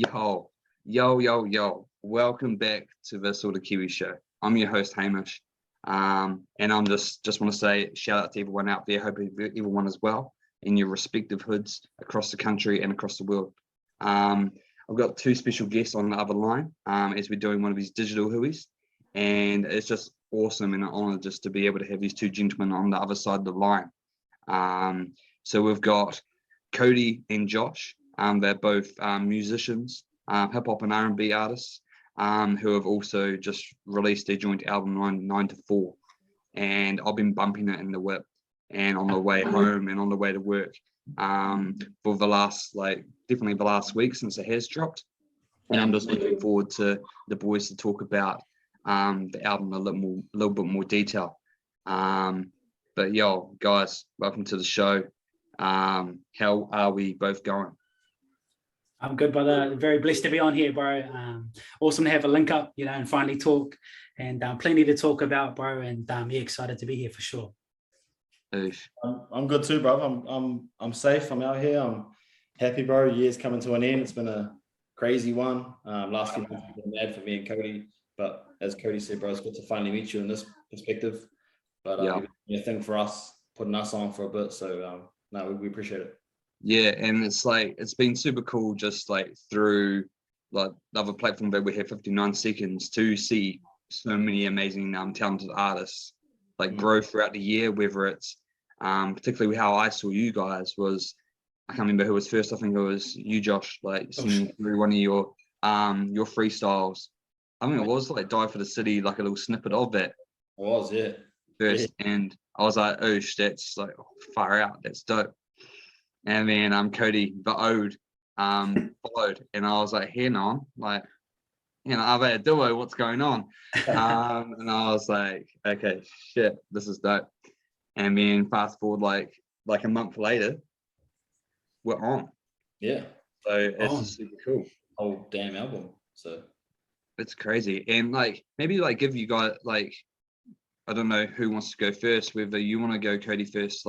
Yo. Welcome back to the Assorted Kiwi show. I'm your host, Hamish. And I'm just want to say shout out to everyone out there. Hope everyone is well in your respective hoods across the country and across the world. I've got two special guests on the other line as we're doing one of these digital huies. And it's just awesome and an honor just to be able to have these two gentlemen on the other side of the line. So we've got Cody and Josh. They're both musicians, hip hop and R&B artists, who have also just released their joint album 9 to 4. And I've been bumping it in the whip and on the way home and on the way to work for the last, definitely the last week since it has dropped. And I'm just looking forward to the boys to talk about the album in a little bit more detail. But yo, guys, welcome to the show. How are we both going? I'm good, brother. Very blessed to be on here, bro. Awesome to have a link up, and finally talk, and plenty to talk about, bro. And excited to be here for sure. I'm good too, bro. I'm safe. I'm out here. I'm happy, bro. Year's coming to an end. It's been a crazy one. Last few months have been mad for me and Cody, but as Cody said, bro, it's good to finally meet you in this perspective. But it's been a thing for us, putting us on for a bit. So we appreciate it. Yeah, and it's been super cool just through the other platform that we have 59 seconds to see so many amazing talented artists grow throughout the year, whether it's particularly how I saw you guys was, I can't remember who was first. I think it was you, Josh, singing through one of your freestyles. I mean, it was Die for the City, a little snippet of that. It was, yeah. First, and I was like, oh, that's far out, that's dope. And then Cody, the Ode, followed, and I was like, hang on, are they a duo? What's going on? And I was like, okay, shit, this is dope. And then fast forward like a month later, we're on. Yeah. So it's just super cool. Whole damn album. So it's crazy. And maybe give you guys I don't know who wants to go first, whether you want to go Cody first,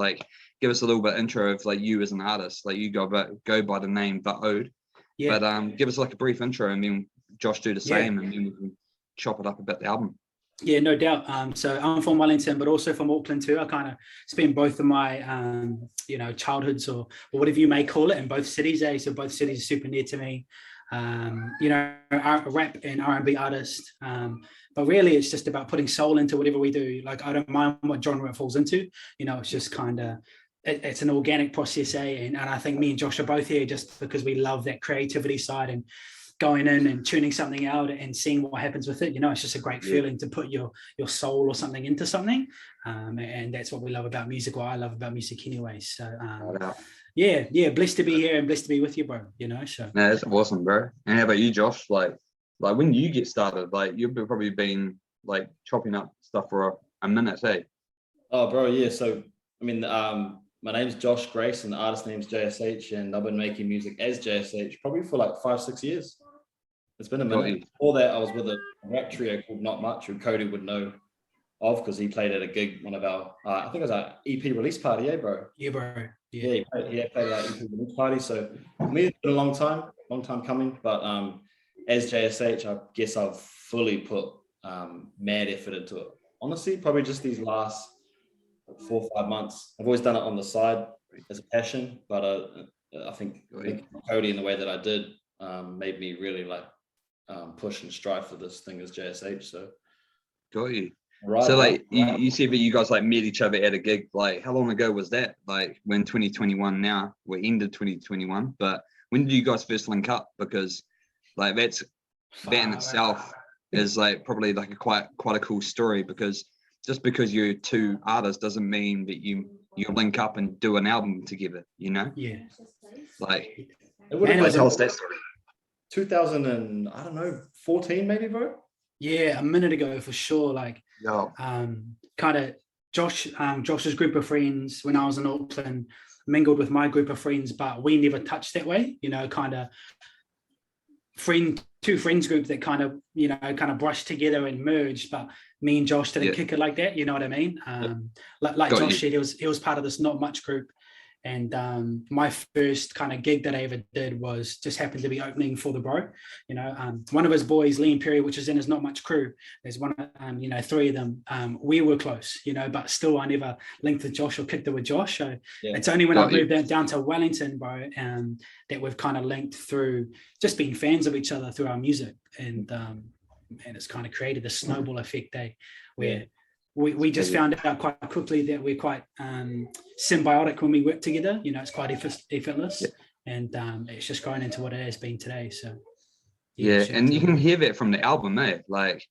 give us a little bit intro of you as an artist, you go by the name The Ode. Yeah. But give us a brief intro, and then Josh do the same, and then we can chop it up about the album. Yeah, no doubt. So I'm from Wellington, but also from Auckland too. I kind of spent both of my, childhoods or whatever you may call it in both cities. So both cities are super near to me. A rap and R&B artist. But really it's just about putting soul into whatever we do. I don't mind what genre it falls into. It's just it's an organic process, and I think me and Josh are both here just because we love that creativity side and going in and tuning something out and seeing what happens with it. It's just a great feeling to put your soul or something into something. And that's what we love about music, or I love about music anyway. So blessed to be here and blessed to be with you, bro. So that's awesome, bro. And how about you, Josh? When you get started, you've probably been chopping up stuff for a minute, hey? Oh, bro, yeah. So my name's Josh Grace and the artist name's JSH, and I've been making music as JSH probably for 5-6 years. It's been a minute. Before that, I was with a rap trio called Not Much, who Cody would know of because he played at a gig, one of our, I think it was our EP release party, bro? Yeah, bro. Yeah, he played at our EP release party. So for me, it's been a long time coming. But as JSH, I guess I've fully put mad effort into it. Honestly, probably just these last 4 or 5 months. I've always done it on the side as a passion, but I think Cody, in the way that I did, made me really push and strive for this thing as JSH. So got you. Right, so you said that you guys met each other at a gig. How long ago was that? When 2021 now, we're ended 2021, but when did you guys first link up? Because that in itself is probably quite a cool story, because just because you're two artists doesn't mean that you link up and do an album together, Yeah. It would have tell us that story. 2014 maybe, bro? Yeah, a minute ago for sure. Kind of Josh's group of friends when I was in Auckland mingled with my group of friends, but we never touched that way, kind of two friends group that kind of brushed together and merged, but me and Josh didn't kick it like that, you know what I mean? Josh said, he was part of this Not Much group, And my first kind of gig that I ever did was just happened to be opening for the bro. You know, one of his boys, Liam Perry, which is in his Not Much crew. There's one, you know, three of them. We were close, you know, but still I never linked with Josh or kicked it with Josh. So it's only when I moved down to Wellington, bro, that we've kind of linked through just being fans of each other through our music. And it's kind of created this snowball effect, where we just found out quite quickly that we're quite symbiotic when we work together. You know, it's quite effortless, and it's just grown into what it has been today. So and you can hear that from the album, like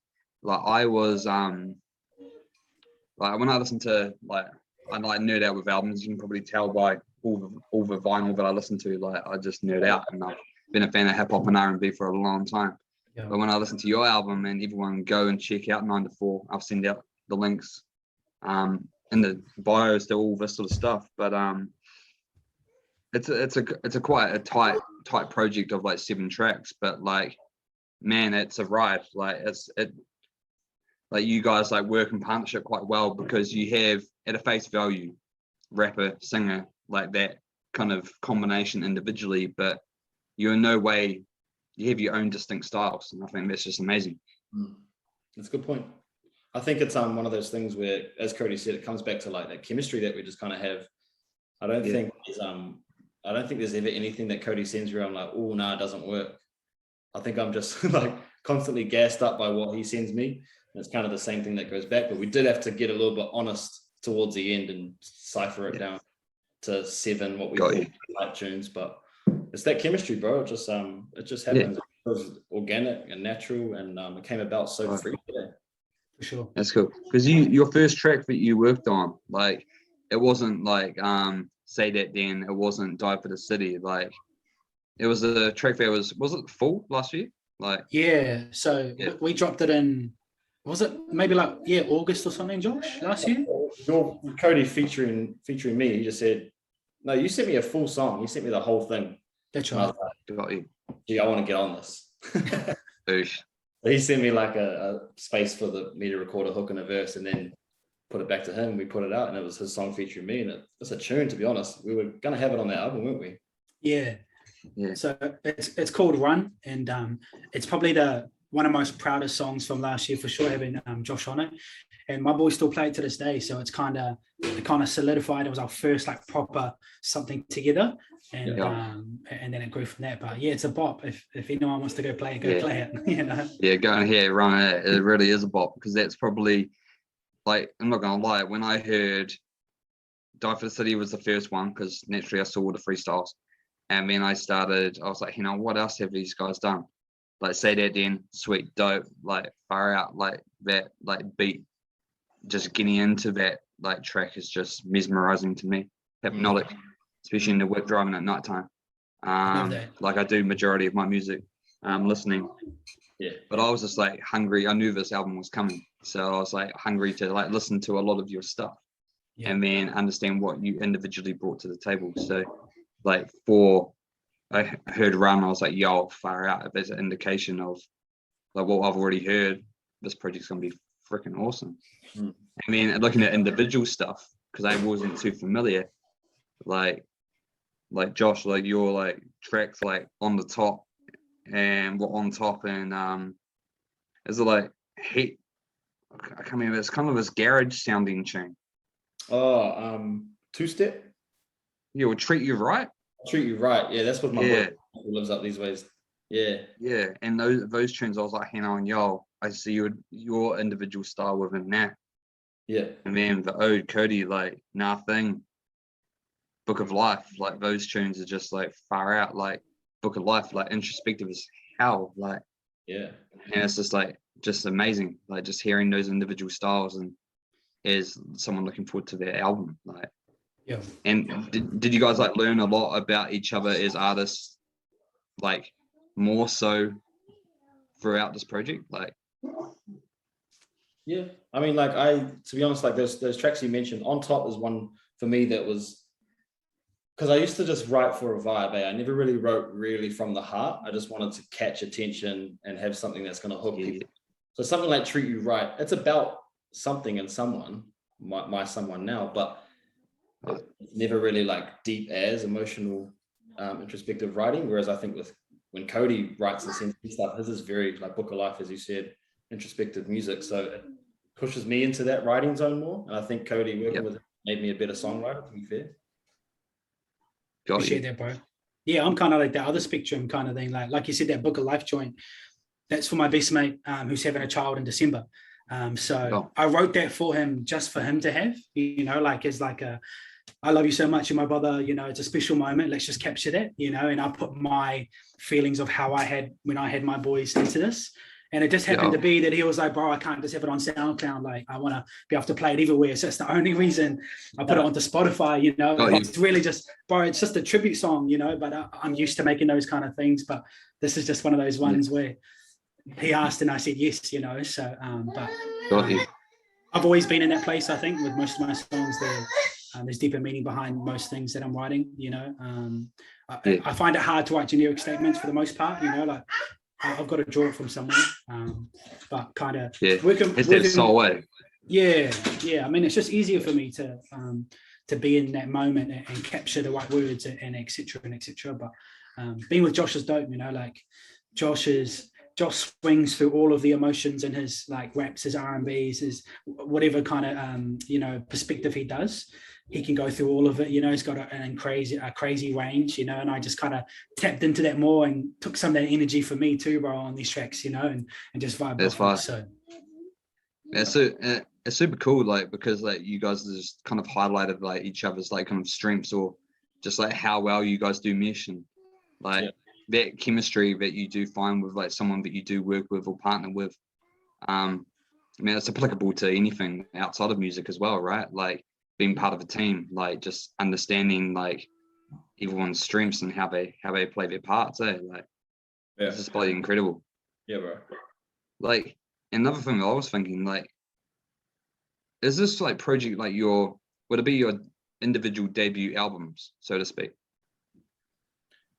I was like when I listen to I nerd out with albums. You can probably tell by all the vinyl that I listen to. Like I just nerd out, and I've been a fan of hip hop and R&B for a long time. But when I listen to your album, and everyone go and check out 9 to 4, I'll send out the links in the bios to all this sort of stuff. But it's a quite a tight project of like 7 tracks. But like, man, it's a ride. Like like you guys like work in partnership quite well, because you have at a face value rapper, singer, like that kind of combination individually, but you're in no way, you have your own distinct styles, and I think that's just amazing. That's a good point. I think it's one of those things where, as Cody said, it comes back to like that chemistry that we just kind of have. I don't think there's ever anything that Cody sends where I'm like, oh no, it doesn't work. I think I'm just like constantly gassed up by what he sends me. And it's kind of the same thing that goes back, but we did have to get a little bit honest towards the end and cipher it down to 7 what we call light tunes. But it's that chemistry, bro. It just happens. It was organic and natural, and it came about so free today. For sure. That's cool. Because your first track that you worked on, like it wasn't like Say That Then, it wasn't Die for the City. Like it was a track that was it full last year? Like so we dropped it in, was it maybe like August or something, Josh, last year? Your Cody featuring me, he just said, no, you sent me a full song. You sent me the whole thing. That's right. Got you. Gee, I want to get on this. He sent me like a space for me to record a hook and a verse, and then put it back to him. We put it out, and it was his song featuring me, and it's a tune, to be honest. We were going to have it on that album, weren't we? Yeah. So it's called Run, and it's probably one of the most proudest songs from last year for sure, having Josh on it. And my boys still play it to this day, so it kind of solidified. It was our first like proper something together, and then it grew from that. But it's a bop. If anyone wants to go play it, go play it. You know. Yeah, go and hear Run. It really is a bop, because that's probably, like, I'm not gonna lie, when I heard Die for the City was the first one, because naturally I saw all the freestyles, and then I was like, what else have these guys done? Like Say That Then, sweet, dope, like far out, like that, like beat. Just getting into that like track is just mesmerizing to me, hypnotic, especially in the work driving at nighttime. Like I do majority of my music listening. But I was just like hungry. I knew this album was coming, so I was like hungry to like listen to a lot of your stuff, and then understand what you individually brought to the table. So like I heard Run, I was like, yo, far out. If there's an indication of like what I've already heard, this project's gonna be freaking awesome. I mean, looking at individual stuff, because I wasn't too familiar, like Josh, like your like tracks like On the Top and What on Top, and is it like Heat? I can't remember. It's kind of this garage sounding tune. Two-Step. Yeah, will Treat You Right. Treat You Right. Yeah, that's what my boy who lives up these ways. Yeah, and those tunes, I was like, and yo, I see your individual style within that. And then the Ode, Cody, like Nothing, Book of Life, like those tunes are just like far out, like Book of Life, like introspective as hell, like and it's just like just amazing, like just hearing those individual styles, and as someone looking forward to their album, like And did you guys like learn a lot about each other as artists, like more so throughout this project, like? Yeah, I mean, like to be honest, like those tracks you mentioned, On Top is one for me that was, because I used to just write for a vibe. I never really wrote really from the heart. I just wanted to catch attention and have something that's going to hook people. So something like Treat You Right, it's about something and someone, my someone now, but It's never really like deep as emotional, introspective writing. Whereas I think when Cody writes the sentiment stuff, his is very like Book of Life, as you said, introspective music. So it pushes me into that writing zone more. And I think Cody working with him made me a better songwriter, to be fair. Appreciate that, bro. Yeah, I'm kind of like the other spectrum kind of thing. Like you said, that Book of Life joint, that's for my best mate who's having a child in December. So I wrote that for him, just for him to have, you know, like as like a, I love you so much, you're my brother, you know, it's a special moment. Let's just capture that, you know, and I put my feelings of how I had when I had my boys into this. And it just happened to be that he was like, bro, I can't just have it on SoundCloud. Like, I want to be able to play it everywhere. So that's the only reason I put it onto Spotify, you know. It's really just, bro, it's just a tribute song, you know, but I'm used to making those kind of things. But this is just one of those ones where he asked and I said yes, you know. So, I've always been in that place, I think, with most of my songs. There's deeper meaning behind most things that I'm writing, you know. I find it hard to write generic statements for the most part, you know, like, I've got to draw it from somewhere, but kind of working soul way. Yeah. I mean, it's just easier for me to be in that moment and capture the right words and etc. But being with Josh is dope, you know. Like Josh swings through all of the emotions in his like raps, his R&Bs, his whatever kind of you know, perspective he does. He can go through all of it, you know. He's got a crazy range, you know, and I just kind of tapped into that more and took some of that energy for me too, bro, on these tracks, you know, and just vibe. That's fine. So it's super cool, like, because like you guys just kind of highlighted like each other's like kind of strengths, or just like how well you guys do mesh, and like that chemistry that you do find with like someone that you do work with or partner with. I mean, it's applicable to anything outside of music as well, right? Like being part of a team, like just understanding like everyone's strengths and how they play their parts, like it's just bloody incredible. Yeah, bro. Like another thing that I was thinking, like, is this like project like would it be your individual debut albums, so to speak?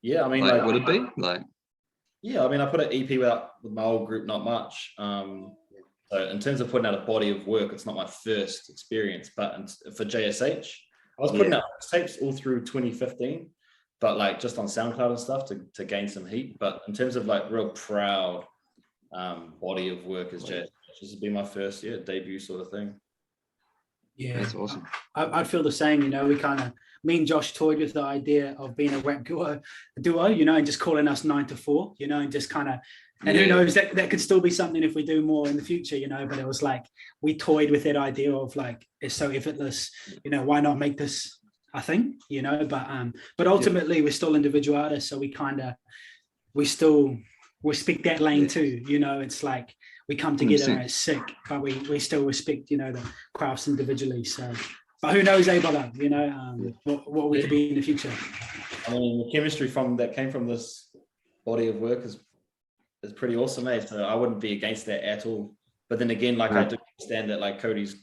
Yeah, I mean, like would it be like? Yeah, I mean, I put an EP with my old group, Not Much. So in terms of putting out a body of work, it's not my first experience, but for JSH, I was putting out tapes all through 2015, but like just on SoundCloud and stuff to gain some heat. But in terms of like real proud body of work as JSH, this would be my first debut sort of thing. Yeah, that's awesome. I'd feel the same, you know. Me and Josh toyed with the idea of being a rap duo, you know, and just calling us 9 to 4, you know, and just kind of, and who knows, that could still be something if we do more in the future, you know. But it was like we toyed with that idea of like, it's so effortless, you know, why not make this a thing, you know? But ultimately we're still individual artists, so we still respect that lane too, you know. It's like we come together as sick, but we still respect, you know, the crafts individually. So, but who knows, brother, you know, what we could be in the future. I mean, the chemistry that came from this body of work is pretty awesome, so I wouldn't be against that at all. But then again, like I do understand that like Cody's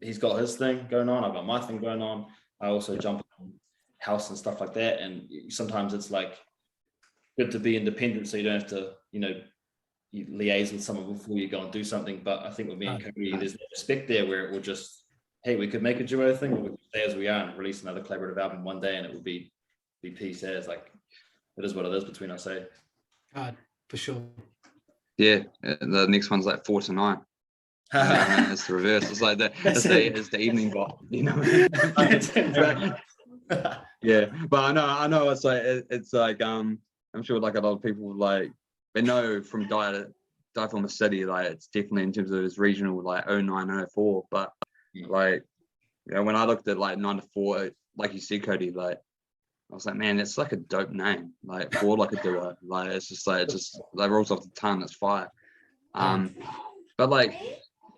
he's got his thing going on, I've got my thing going on. I also jump on house and stuff like that, and sometimes it's like good to be independent so you don't have to, you know, you liaise with someone before you go and do something. But I think with me and Cody, there's that respect there where it will just, hey, we could make a duo thing, or we could stay as we are and release another collaborative album one day and it will be peace as, like, it is what it is between us, for sure. Yeah, the next one's like 4 to 9. It's the reverse. It's like it's the evening bot, you know. Yeah, but I know it's like I'm sure like a lot of people like they know from Die from a City, like it's definitely in terms of its regional like 0904, but like, you know, when I looked at like 9 to 4, like you said, Cody, like I was like, man, it's like a dope name, like for like a duo, like it's just like rolls off the tongue, it's fire. But like,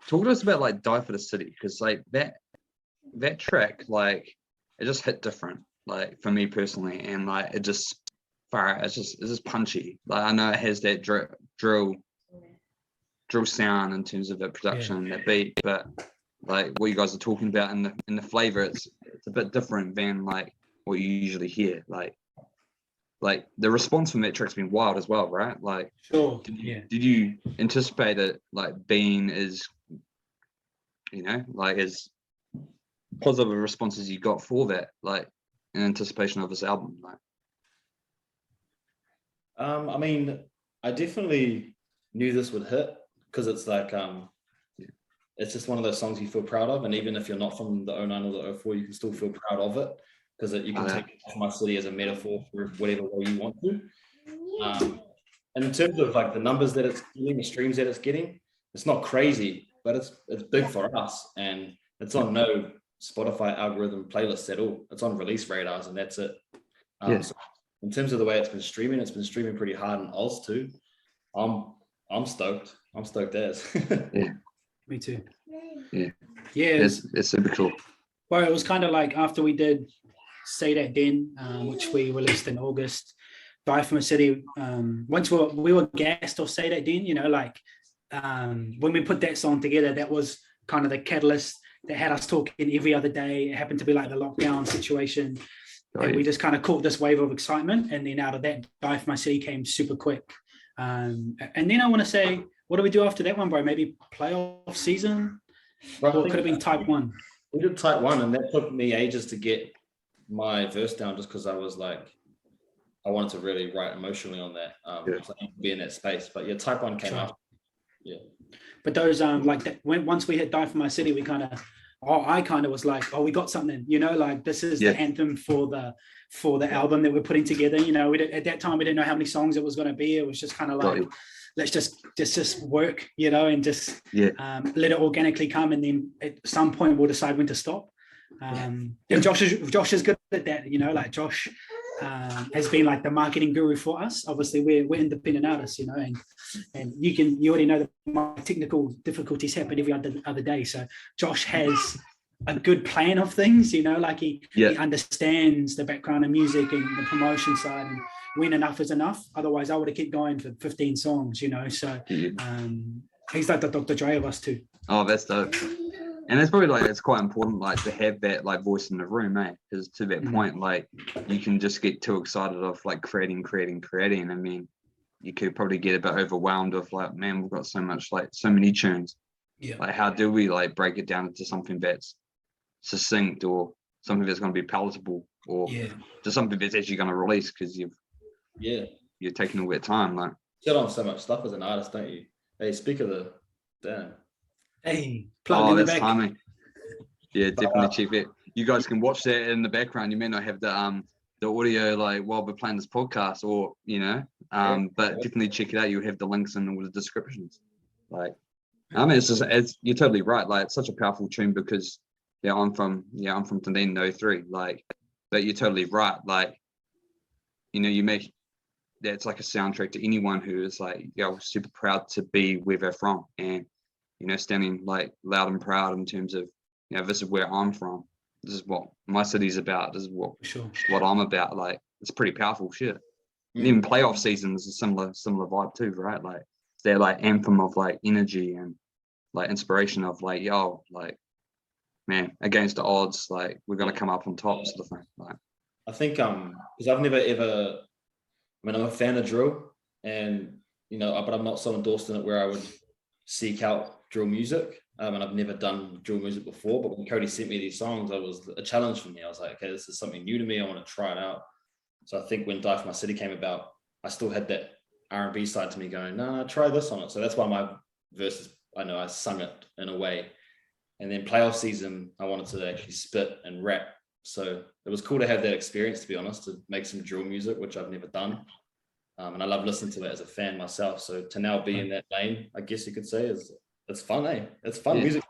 talk to us about like Die for the City, because like that track, like it just hit different, like for me personally, and like it just fire, it's just punchy. Like I know it has that drill sound in terms of the production and that beat, but like what you guys are talking about in the flavor, it's a bit different than like what you usually hear. Like the response from that track's been wild as well, right? Like, sure. Did you anticipate it like being as, you know, like as positive responses you got for that, like in anticipation of this album? Like, I mean, I definitely knew this would hit because it's like it's just one of those songs you feel proud of, and even if you're not from the 09 or the 04, you can still feel proud of it because you can take my city as a metaphor for whatever way you want to. And in terms of like the numbers that it's getting, the streams that it's getting, it's not crazy, but it's big for us, and it's on no Spotify algorithm playlists at all. It's on release radars, and that's it. So in terms of the way it's been streaming pretty hard in Oz too. I'm stoked. I'm stoked as. Yeah. Me too. Yeah. Yeah. It's super cool. Well, it was kind of like after we did Say That Then, which we released in August, Die From a City, once we were gassed off Say That Then, you know, like when we put that song together, that was kind of the catalyst that had us talking every other day. It happened to be like the lockdown situation. And we just kind of caught this wave of excitement. And then out of that, Die For My City came super quick. And then I want to say, what do we do after that one, bro? Maybe playoff season? Right, Or it could have been type 1. We did type 1, and that took me ages to get my verse down just because I was like, I wanted to really write emotionally on that. So I need to be in that space. But yeah, type 1 came out. Yeah. But those like that, once we hit Die For My City, we kind of, I kind of was like, oh, we got something, you know, like this is the anthem for the album that we're putting together. You know, at that time we didn't know how many songs it was going to be. It was just kind of like, let's just work, you know, and just let it organically come, and then at some point we'll decide when to stop. And Josh is good at that, you know, like Josh has been like the marketing guru for us. Obviously we're independent artists, you know, and you already know that my technical difficulties happen every other day. So Josh has a good plan of things, you know, like he understands the background of music and the promotion side, and when enough is enough. Otherwise I would have kept going for 15 songs, you know. So he's like the Dr. Dre of us too. Oh, that's dope. And it's probably like, it's quite important, like to have that like voice in the room, mate. Because to that point, like you can just get too excited of like creating. I mean, you could probably get a bit overwhelmed of like, man, we've got so many tunes. Yeah. Like, how do we like break it down into something that's succinct, or something that's going to be palatable, or just something that's actually going to release because you're taking all that time. Like, you on so much stuff as an artist, don't you? Hey, speak of the damn. Hey, plug in the back. Timing. Yeah, definitely check it. You guys can watch that in the background. You may not have the audio like while we're playing this podcast, or you know, but definitely check it out. You'll have the links in all the descriptions. Like, I mean, you're totally right. Like, it's such a powerful tune because I'm from Dunedin 03. Like, but you're totally right. Like, you know, that's like a soundtrack to anyone who is like, super proud to be where they're from, and you know, standing like loud and proud in terms of, you know, this is where I'm from. This is what my city's about. This is what I'm about. Like, it's pretty powerful shit. And even playoff season is a similar vibe too, right? Like, it's their like anthem of like energy and like inspiration of like, like, man, against the odds, like we're gonna come up on top, sort of thing. Like, I think because I've never ever, I mean, I'm a fan of drill, and you know, but I'm not so endorsed in it where I would seek out drill music, and I've never done drill music before. But when Cody sent me these songs, it was a challenge for me. I was like, okay, this is something new to me. I want to try it out. So I think when Die For My City came about, I still had that R&B side to me going, no, try this on it. So that's why my verses, I know I sung it in a way. And then playoff season, I wanted to actually spit and rap. So it was cool to have that experience, to be honest, to make some drill music, which I've never done. And I love listening to it as a fan myself. So to now be in that lane, I guess you could say, it's fun, eh? It's fun music.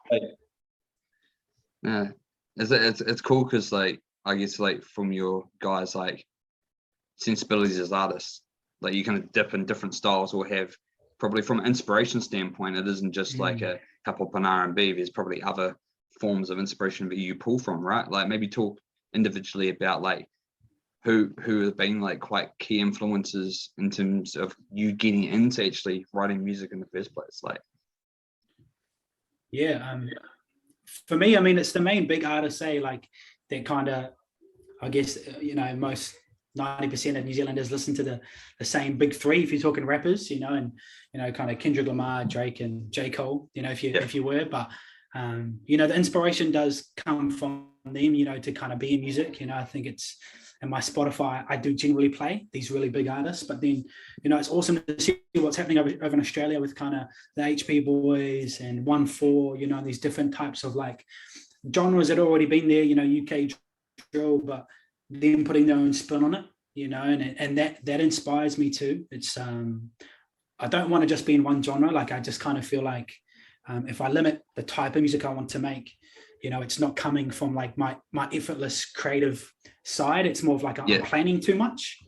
Yeah, it's cool because like, I guess like from your guys like sensibilities as artists, like you kind of dip in different styles, or have probably from an inspiration standpoint, it isn't just like a couple of R&B. There's probably other forms of inspiration that you pull from, right? Like, maybe talk individually about like who have been like quite key influences in terms of you getting into actually writing music in the first place. Like, for me, I mean, it's the main big artists, say, like that kind of, I guess, you know, most 90% of New Zealanders listen to the same big three, if you're talking rappers, you know, and, you know, kind of Kendrick Lamar, Drake, and J. Cole, you know, if you were, but You know, the inspiration does come from them, you know, to kind of be in music. You know, I think it's in my Spotify, I do generally play these really big artists, but then, you know, it's awesome to see what's happening over in Australia with kind of the HP Boys and 1-4, you know, these different types of like genres that already been there, you know, UK drill, but them putting their own spin on it, you know, and that inspires me too. It's I don't want to just be in one genre. Like I just kind of feel like if I limit the type of music I want to make, you know, it's not coming from like my effortless creative side. It's more of like I'm planning too much,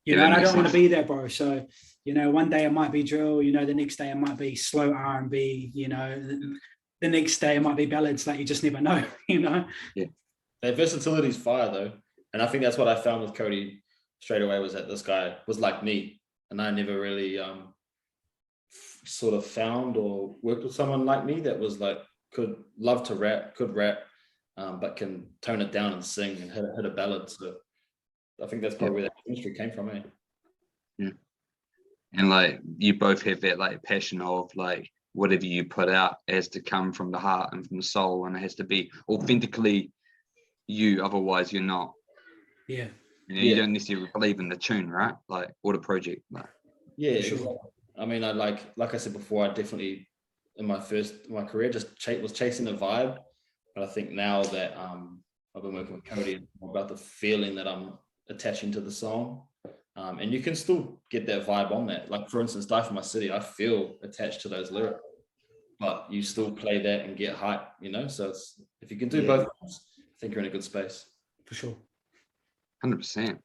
you know, and I don't want to be there, bro. So, you know, one day it might be drill, you know, the next day it might be slow R&B, you know, the next day it might be ballads. Like you just never know, you know. Yeah, that versatility is fire though, and I think that's what I found with Cody straight away, was that this guy was like me, and I never really sort of found or worked with someone like me that was like could rap, but can tone it down and sing and hit a ballad. So I think that's probably where that chemistry came from, eh? Yeah. And like you both have that like passion of like whatever you put out has to come from the heart and from the soul, and it has to be authentically you, otherwise you're not. Yeah. You know, you don't necessarily believe in the tune, right? Like, or the project. Like. Yeah, sure. Exactly. I mean, I like I said before, I definitely in my career just was chasing a vibe. But I think now that I've been working with Cody, it's more about the feeling that I'm attaching to the song. And you can still get that vibe on that. Like for instance, Die for My City, I feel attached to those lyrics, but you still play that and get hype, you know? So it's, if you can do both, I think you're in a good space. For sure. 100%.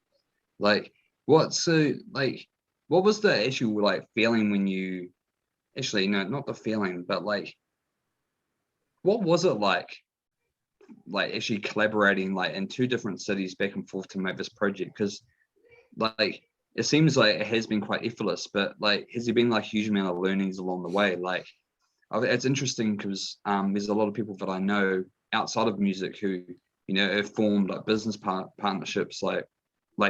Like, what was the actual like feeling when you actually, no, not the feeling, but like, what was it like actually collaborating like in two different cities back and forth to make this project? Because like it seems like it has been quite effortless, but like has there been like huge amount of learnings along the way? Like it's interesting because there's a lot of people that I know outside of music who, you know, have formed like business partnerships like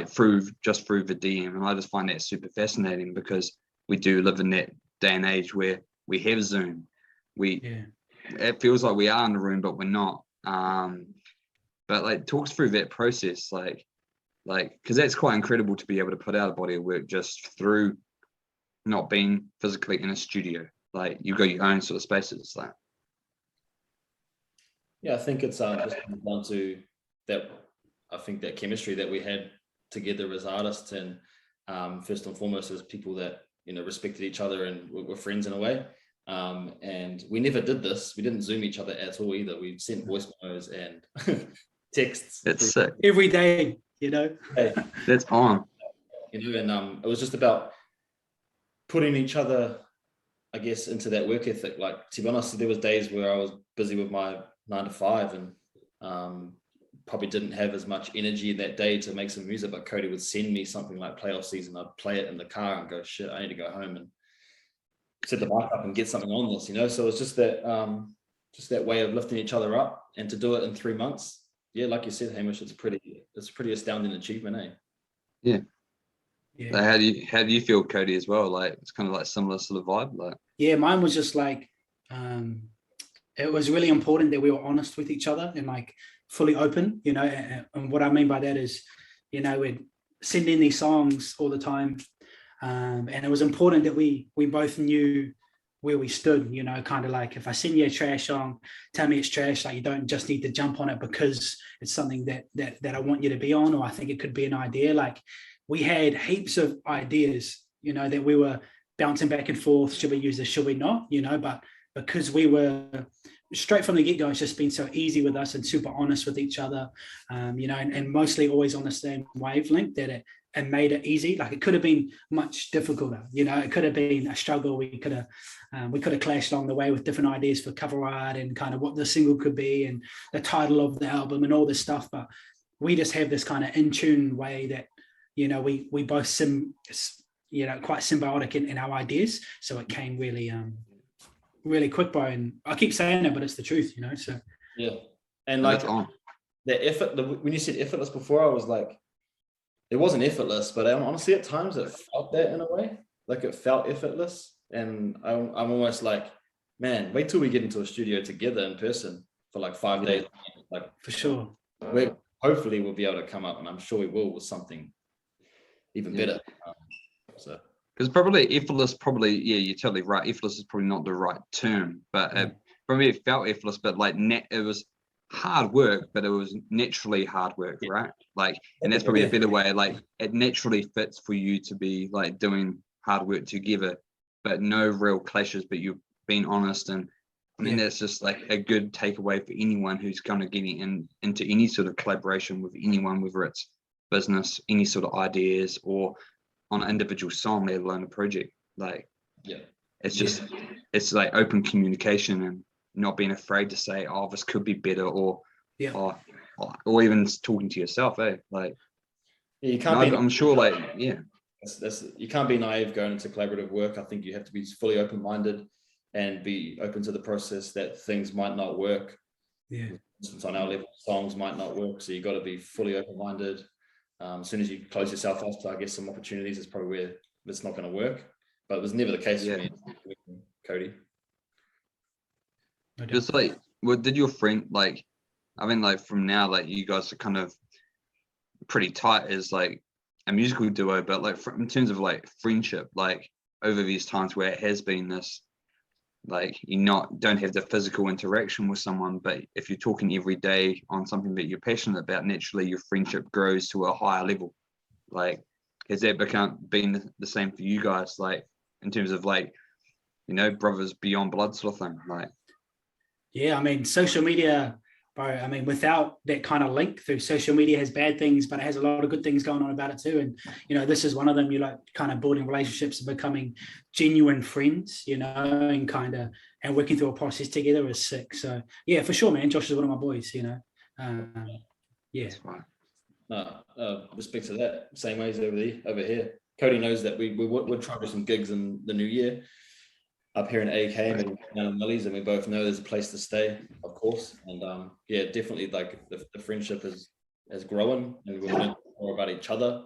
through the DM, and I just find that super fascinating because we do live in that day and age where we have Zoom. It feels like we are in the room, but we're not. But like talks through that process, like because that's quite incredible to be able to put out a body of work just through not being physically in a studio. Like you got your own sort of spaces. Like, yeah, I think it's just down to that. I think that chemistry that we had together as artists, and first and foremost as people that, you know, respected each other and were friends in a way. And we never did this. We didn't Zoom each other at all either. We sent voice memos and texts. That's sick. Every day, you know. That's on. You know, and it was just about putting each other, I guess, into that work ethic. Like, to be honest, there was days where I was busy with my 9 to 5 and probably didn't have as much energy that day to make some music, but Cody would send me something like Playoff Season. I'd play it in the car and go, shit, I need to go home and set the mic up and get something on this, you know? So it's just that way of lifting each other up, and to do it in 3 months. Yeah, like you said, Hamish, it's a pretty astounding achievement, eh? Yeah. Like, how do you feel, Cody, as well? Like it's kind of like similar sort of vibe. Like, yeah, mine was just like it was really important that we were honest with each other and like fully open, you know. And what I mean by that is, you know, we'd send in these songs all the time, and it was important that we both knew where we stood, you know, kind of like if I send you a trash song, tell me it's trash. Like you don't just need to jump on it because it's something that I want you to be on, or I think it could be an idea. Like we had heaps of ideas, you know, that we were bouncing back and forth. Should we use this? Should we not? You know, but because we were straight from the get-go, it's just been so easy with us and super honest with each other, you know, and mostly always on the same wavelength that it made it easy. Like it could have been much difficulter, you know, it could have been a struggle. We could have clashed along the way with different ideas for cover art and kind of what the single could be and the title of the album and all this stuff. But we just have this kind of in tune way that, you know, we both you know, quite symbiotic in our ideas. So it came really, really quick, bro. And I keep saying it, but it's the truth, you know. So yeah, and like the effort. When you said effortless before, I was like, it wasn't effortless, but honestly, at times it felt that in a way. Like it felt effortless, and I'm almost like man, wait till we get into a studio together in person for like 5 days. Like For sure. Hopefully we'll be able to come up, and I'm sure we will, with something even better. So. Because probably effortless, you're totally right. Effortless is probably not the right term, but for me it felt effortless, but like it was hard work, but it was naturally hard work, right? Like, and that's probably a better way. Like, it naturally fits for you to be like doing hard work together, but no real clashes. But you've been honest, and I mean that's just like a good takeaway for anyone who's kind of getting into any sort of collaboration with anyone, whether it's business, any sort of ideas, or on an individual song, let alone a project. Like, it's just it's like open communication and not being afraid to say, oh, this could be better, or even talking to yourself, like you can't I'm sure, like that's you can't be naive going into collaborative work. I think you have to be fully open-minded and be open to the process that things might not work. Since on our level, songs might not work, so you got to be fully open-minded. As soon as you close yourself off to, I guess, some opportunities, it's probably where it's not going to work. But it was never the case for me, Cody. Just like, what did your friend, like, I mean, like, from now, like, you guys are kind of pretty tight as like a musical duo, but like in terms of like friendship, like over these times where it has been this, like, you don't have the physical interaction with someone, but if you're talking every day on something that you're passionate about, naturally your friendship grows to a higher level. Like, has that been the same for you guys, like in terms of like, you know, brothers beyond blood sort of thing? Like, yeah, I mean, social media, bro, I mean, without that kind of link through, social media has bad things, but it has a lot of good things going on about it too. And, you know, this is one of them. You like kind of building relationships and becoming genuine friends, you know, and working through a process together is sick. So yeah, for sure, man. Josh is one of my boys, you know. Yeah. Respect to that. Same ways over here. Cody knows that we would try to do some gigs in the new year up here in AK and down in Millie's, and we both know there's a place to stay, of course. And yeah, definitely, like the friendship has grown, and we've learned more about each other.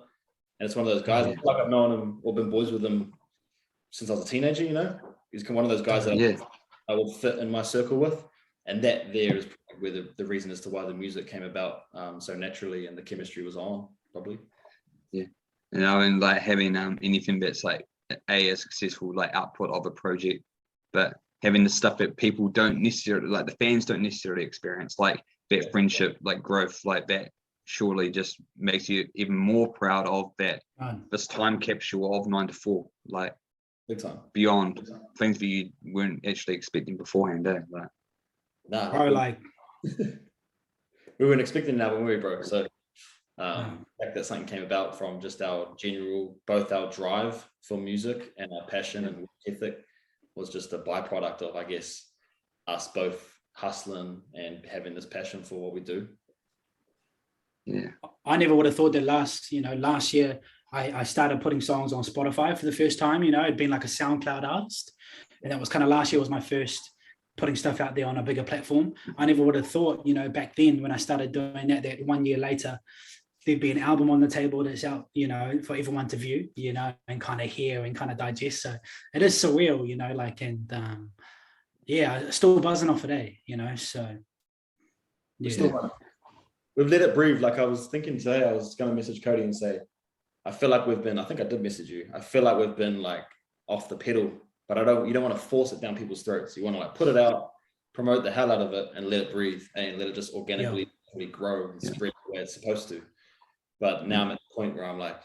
And it's one of those guys, I feel like I've known him or been boys with him since I was a teenager, you know. He's one of those guys that I will fit in my circle with. And that there is probably where the reason as to why the music came about so naturally, and the chemistry was on, probably. Yeah. You know, and like having anything that's like a successful like output of a project, but having the stuff that people don't necessarily, like the fans don't necessarily experience, like that friendship, like growth, like that surely just makes you even more proud of that this time capsule of 9 to 4, like big time, beyond things that you weren't actually expecting beforehand, like bro, like we weren't expecting that when we were, bro. So the fact that something came about from just both our drive for music and our passion and work ethic was just a byproduct of, I guess, us both hustling and having this passion for what we do. Yeah, I never would have thought that last year I started putting songs on Spotify for the first time. You know, it'd been like a SoundCloud artist, and that was kind of last year was my first putting stuff out there on a bigger platform. I never would have thought, you know, back then when I started doing that 1 year later, there'd be an album on the table that's out, you know, for everyone to view, you know, and kind of hear and kind of digest. So it is surreal, you know, like, and yeah, still buzzing off today, you know, so yeah. We've let it breathe. Like I was thinking today, I was going to message Cody and say, I feel like I think I did message you. I feel like we've been like off the pedal, but you don't want to force it down people's throats. You want to like put it out, promote the hell out of it, and let it breathe and let it just organically grow and spread the way it's supposed to. But now I'm at the point where I'm like,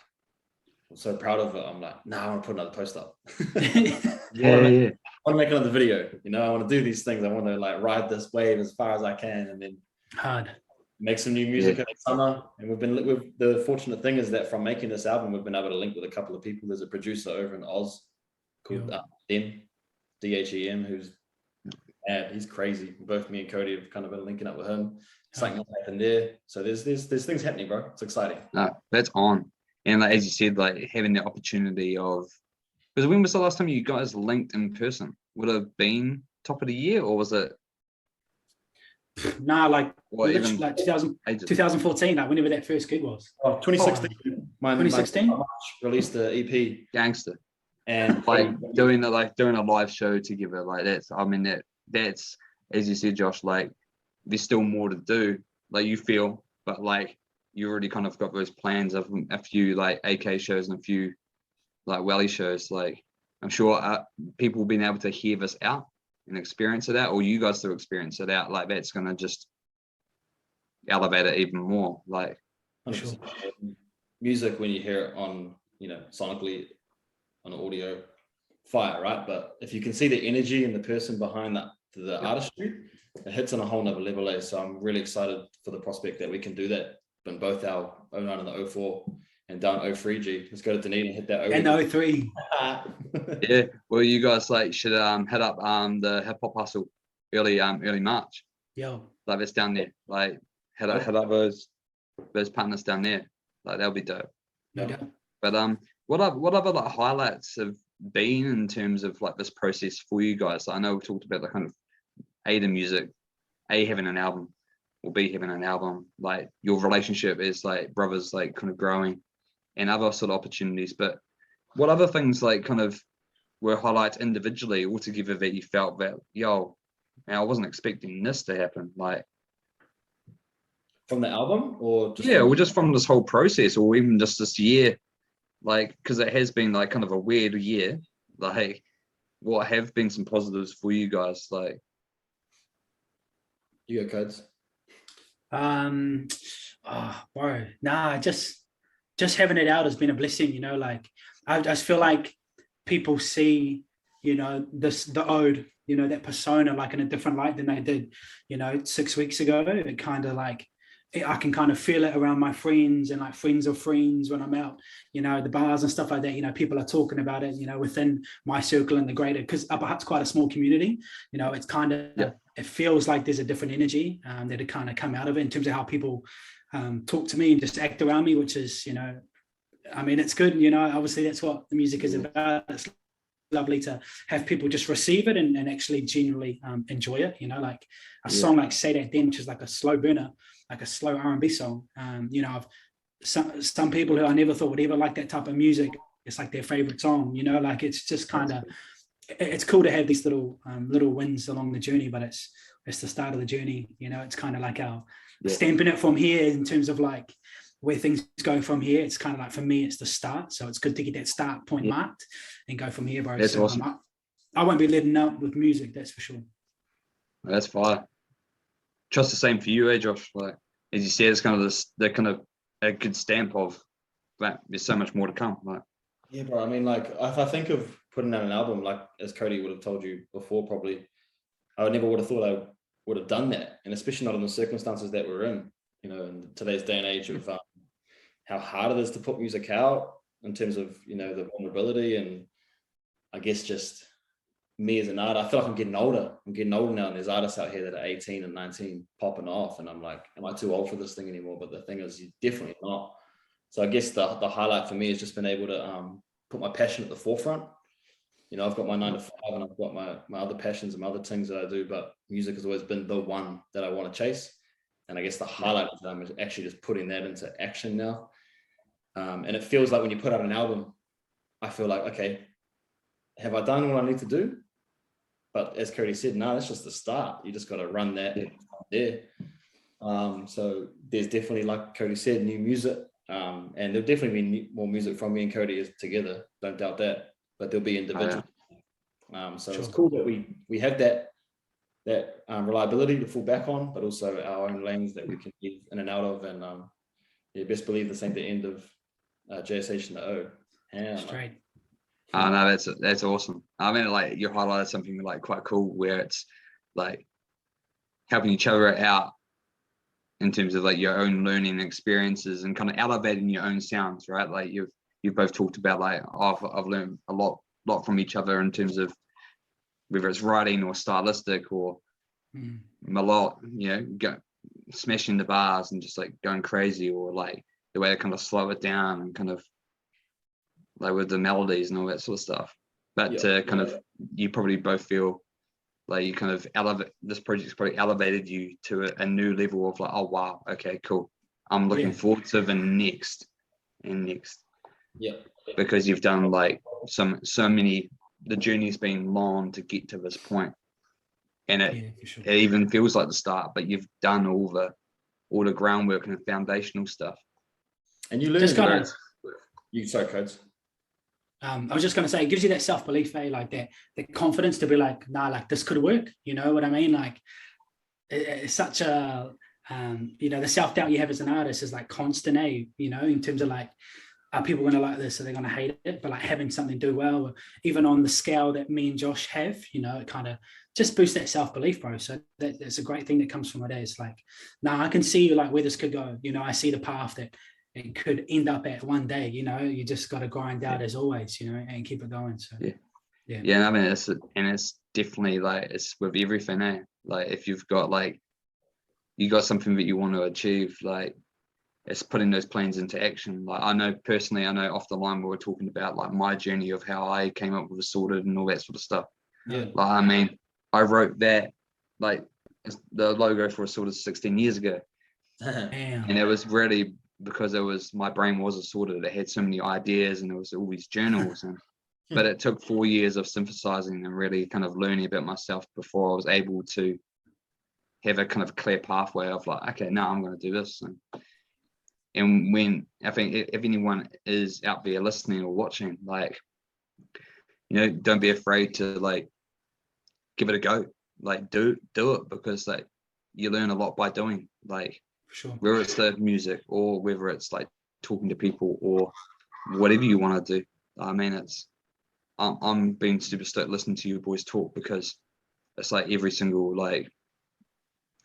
I'm so proud of it. I'm like, I want to put another post up. I want to make another video. You know, I want to do these things. I want to like ride this wave as far as I can, and then make some new music in the summer. And the fortunate thing is that from making this album, we've been able to link with a couple of people. There's a producer over in Oz called Dhem, who's he's crazy. Both me and Cody have kind of been linking up with him. Something happened there. So there's things happening, bro. It's exciting. That's on. And like as you said, like having the opportunity of, because when was the last time you guys linked in person? Would it have been top of the year, or was it? Nah, like literally like 2014, like whenever that first gig was. 2016. 2016 March released the EP. Gangster. And like doing a live show together, like that's as you said, Josh, like there's still more to do, like you feel, but like you already kind of got those plans of a few like AK shows and a few like Welly shows. Like I'm sure people being able to hear this out and experience it out, or you guys to experience it out, like that's gonna just elevate it even more. Like 100%. Music, when you hear it on, sonically on audio, fire, right? But if you can see the energy and the person behind the artistry, it hits on a whole nother level. So I'm really excited for the prospect that we can do that in both our 09 and the 04 and down 03G. Let's go to Dunedin and hit that 03. And 03. Yeah, well, you guys like should head up the hip hop hustle early March. Yeah, like it's down there. Like head up those partners down there. Like that'll be dope. Yeah. But what other like highlights have been in terms of like this process for you guys? Like, I know we talked about the kind of A, the music, A, having an album, or B, having an album. Like your relationship is like brothers, like kind of growing, and other sort of opportunities. But what other things like kind of were highlights individually altogether that you felt that, yo, man, I wasn't expecting this to happen? Like from the album, or just or just from this whole process, or even just this year, like because it has been like kind of a weird year. Like what have been some positives for you guys? Like you go, Codes. Bro, nah, just having it out has been a blessing, like I just feel like people see, the Ode, that persona like in a different light than they did, 6 weeks ago. It kind of like, I can kind of feel it around my friends and like friends of friends when I'm out, the bars and stuff like that. People are talking about it, within my circle and the greater, because Upper Hutt's quite a small community. It's kind of, it feels like there's a different energy that had kind of come out of it in terms of how people talk to me and just act around me, which is, I mean, it's good, obviously that's what the music is about. It's lovely to have people just receive it and actually genuinely enjoy it, like a song like Say That Then, which is like a slow burner, like a slow R&B song. I've some people who I never thought would ever like that type of music, it's like their favorite song, like it's just kind of, it's cool to have these little wins along the journey, but it's the start of the journey. It's kind of like our stamping it from here in terms of like where things go from here. It's kind of like, for me, it's the start. So it's good to get that start point marked and go from here, bro. That's so awesome. I won't be letting up with music, that's for sure. That's fire. Trust the same for you, Josh? Like as you said, it's kind of the kind of a good stamp of that there's so much more to come. Like yeah, bro. I mean, like if I think of putting out an album, like as Cody would have told you before, probably I never would have thought I would have done that, and especially not in the circumstances that we're in. In today's day and age of how hard it is to put music out in terms of the vulnerability, and I guess just me as an artist, I feel like I'm getting older now, and there's artists out here that are 18 and 19 popping off, and I'm like, am I too old for this thing anymore? But the thing is, you're definitely not. So I guess the highlight for me has just been able to put my passion at the forefront. I've got my 9 to 5 and I've got my other passions and my other things that I do, but music has always been the one that I want to chase. And I guess the highlight of them is actually just putting that into action now. And it feels like when you put out an album, I feel like, okay, have I done what I need to do? But as Cody said, no, that's just the start. You just got to run that there. So there's definitely, like Cody said, new music. And there'll definitely be more music from me and Cody together. Don't doubt that. But there'll be individual. So it's cool that we have that reliability to fall back on, but also our own lanes that we can get in and out of. And best believe this ain't the end of JSH and the O. Straight. No, that's awesome. I mean, like you highlighted something like quite cool where it's like helping each other out in terms of like your own learning experiences and kind of elevating your own sounds, right? Like you've both talked about like, I've learned a lot from each other in terms of whether it's writing or stylistic or smashing the bars and just like going crazy, or like the way to kind of slow it down and kind of like with the melodies and all that sort of stuff. But kind of, you probably both feel like you kind of this project's probably elevated you to a new level of like, oh wow, okay, cool. I'm looking forward to the next and next. Yeah. Because you've done like so many. The journey's been long to get to this point, and it even feels like the start. But you've done all the groundwork and the foundational stuff. And you learn Just kind of. Sorry, Codes. I was just going to say, it gives you that self-belief, like that confidence to be like, nah, like this could work. You know what I mean? Like it's such a, the self-doubt you have as an artist is like constant, in terms of like, are people going to like this? Are they going to hate it? But like having something do well, even on the scale that me and Josh have, it kind of just boosts that self-belief, bro. So that's a great thing that comes from it. It's like, nah, I can see like where this could go. I see the path that it could end up at one day. You just got to grind out as always, and keep it going. So yeah. I mean, it's definitely like it's with everything, Like if you've got like you got something that you want to achieve, like it's putting those plans into action. Like I know off the line we were talking about like my journey of how I came up with Assorted and all that sort of stuff. Yeah. Like I mean, I wrote that like the logo for Assorted 16 years ago. Damn. And it was really because my brain was assorted. It had so many ideas and it was all these journals but it took 4 years of synthesizing and really kind of learning about myself before I was able to have a kind of clear pathway of like, okay, now I'm going to do this. And when I think if anyone is out there listening or watching, like, don't be afraid to like give it a go, like do it, because like you learn a lot by doing, like sure. Whether it's the music or whether it's like talking to people or whatever you want to do. I mean, I'm being super stoked listening to you boys talk, because it's like every single like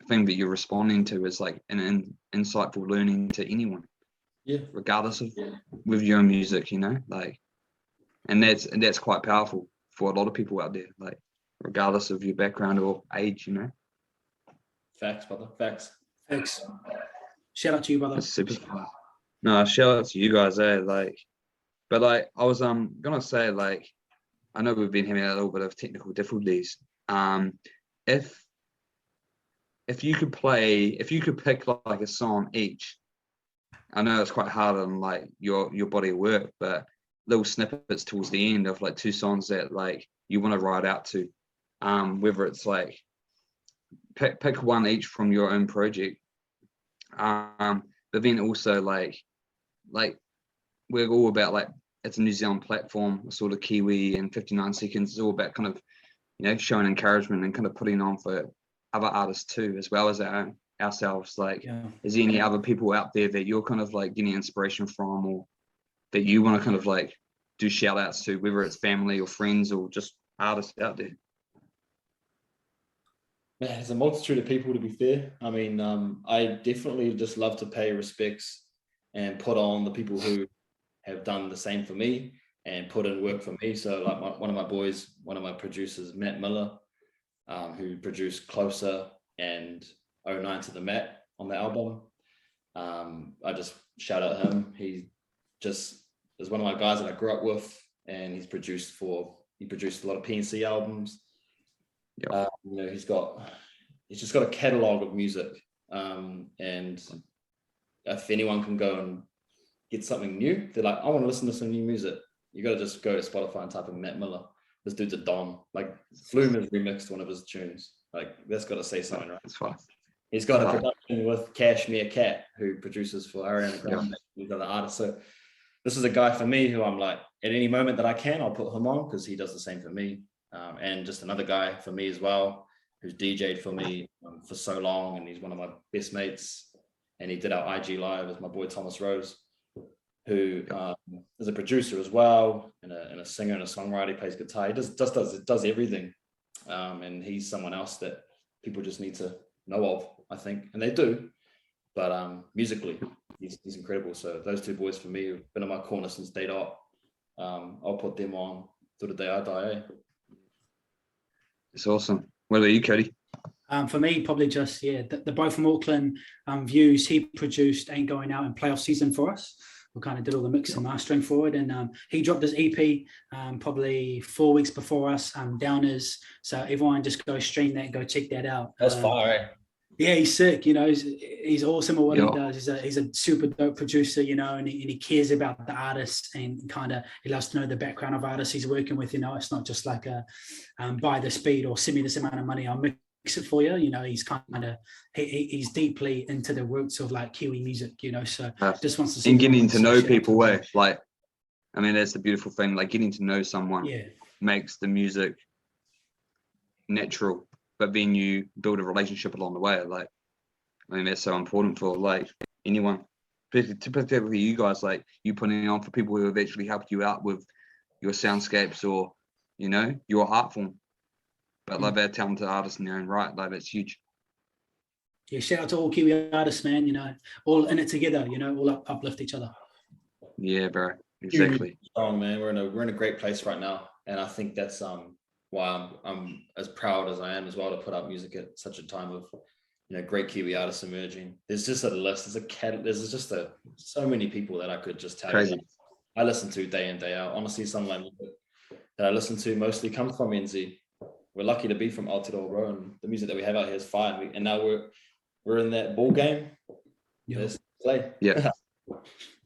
thing that you're responding to is like an insightful learning to anyone, regardless of with your own music, like, and that's quite powerful for a lot of people out there, like regardless of your background or age. Facts, brother. Facts. Shout out to you, brother. That's super fun. No, shout out to you guys, like, but like I was gonna say, like, I know we've been having a little bit of technical difficulties. If you could pick like a song each, I know it's quite hard on like your body of work, but little snippets towards the end of like 2 songs that like you want to write out to, whether it's like pick one each from your own project, but then also like we're all about like, it's a New Zealand platform, Assorted Kiwi and 59 Seconds. It's all about kind of showing encouragement and kind of putting on for other artists too, as well as ourselves. Like, is there any other people out there that you're kind of like getting inspiration from, or that you want to kind of like do shout outs to, whether it's family or friends or just artists out there? Man, there's a multitude of people, to be fair. I mean, I definitely just love to pay respects and put on the people who have done the same for me and put in work for me. So like one of my producers, Matt Miller, who produced Closer and 09 to the Mat on the album. I just shout out him. He just is one of my guys that I grew up with, and he produced a lot of PNC albums. Yep. He's just got a catalog of music, and if anyone can go and get something new, they're like, I want to listen to some new music, you got to just go to Spotify and type in Matt Miller. This dude's a Don. Like, Flume has remixed one of his tunes. Like, that's got to say something, right? It's fine. He's got a production with Cashmere Cat, who produces for Ariana Grande and other artists. So this is a guy for me who I'm like, at any moment that I can, I'll put him on, because he does the same for me. And just another guy for me as well, who's DJ'd for me for so long, and he's one of my best mates. And he did our IG Live as my boy Thomas Rose, who is a producer as well, and a singer and a songwriter. He plays guitar. He does everything. And he's someone else that people just need to know of, I think, and they do. But musically, he's incredible. So those 2 boys for me have been in my corner since day dot. I'll put them on till the day I die. It's awesome. What about you, Cody? For me, probably just the boy from Auckland, Views. He produced Ain't Going Out in playoff season for us. We kind of did all the mix and mastering for it, and he dropped his EP probably 4 weeks before us, Downers. So everyone just go stream that, go check that out. That's fire, eh? Yeah, he's sick. You know, he's awesome at what he Yeah. does. He's a super dope producer. You know, and he cares about the artists and kind of he loves to know the background of artists he's working with. You know, it's not just like a buy the speed or send me this amount of money, I'll mix it for you. You know, he's kind of he's deeply into the roots of like Kiwi music. You know, so just wants to see and getting everyone, to so know shout out people. to him. Like, I mean, that's the beautiful thing. Like getting to know someone Yeah, makes the music natural, but then you build a relationship along the way. Like, I mean, that's so important for like anyone, particularly you guys. Like you putting it on for people who have actually helped you out with your soundscapes or, you know, your art form. But like they're talented artists in their own right. Like that's huge. yeah. Shout out to all Kiwi artists, man. You know, all in it together. You know, all uplift each other. Yeah, bro. Exactly. Strong, man. We're in a great place right now, and I think that's why I'm as proud as I am as well to put out music at such a time of, you know, great Kiwi artists emerging. There's just a list. There's so many people that I could just tell Crazy. you. I listen to day in, day out. Honestly, some of that I listen to mostly comes from NZ. We're lucky to be from Aotearoa, bro, and the music that we have out here is fine. And now we're in that ball game. Yeah. Let's play. Yeah.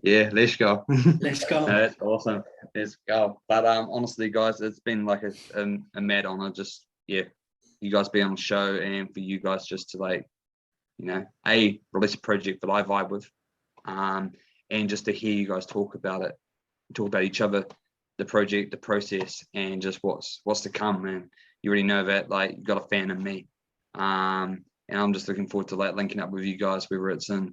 Yeah, let's go. Let's go. That's awesome. Let's go. But honestly, guys, it's been like a mad honor. Just you guys being on the show, and for you guys just to like, you know, release a project that I vibe with, and just to hear you guys talk about it, talk about each other, the project, the process, and just what's to come, man. You already know that, like, you got a fan in me, and I'm just looking forward to like linking up with you guys, whether it's in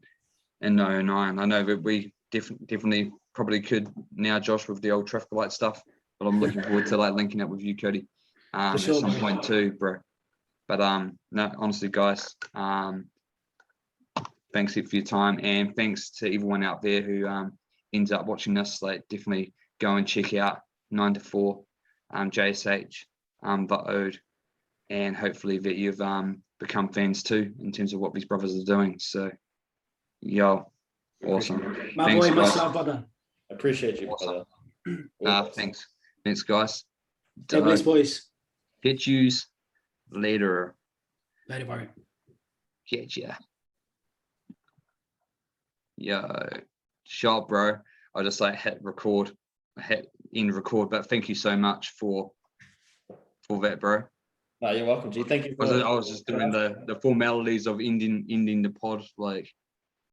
09. I know that we definitely probably could now, Josh, with the old traffic light stuff, but I'm looking forward to like linking up with you, Cody, at some point too, bro. But no, honestly, guys, thanks for your time, and thanks to everyone out there who ends up watching this. Like, definitely go and check out 9 to 4, JSH, the Ode, and hopefully that you've become fans too in terms of what these brothers are doing. So, yo, awesome. My Thanks, boy, guys. much love, brother. Appreciate you, Awesome. brother. Thanks, guys. Stay blessed, boys. Catch yous later. Later, bro. Catch ya. Yo, sharp, bro. I just like hit end record, but thank you so much for that, bro. No, you're welcome, G. Thank you. I was just doing the formalities of ending the pod, like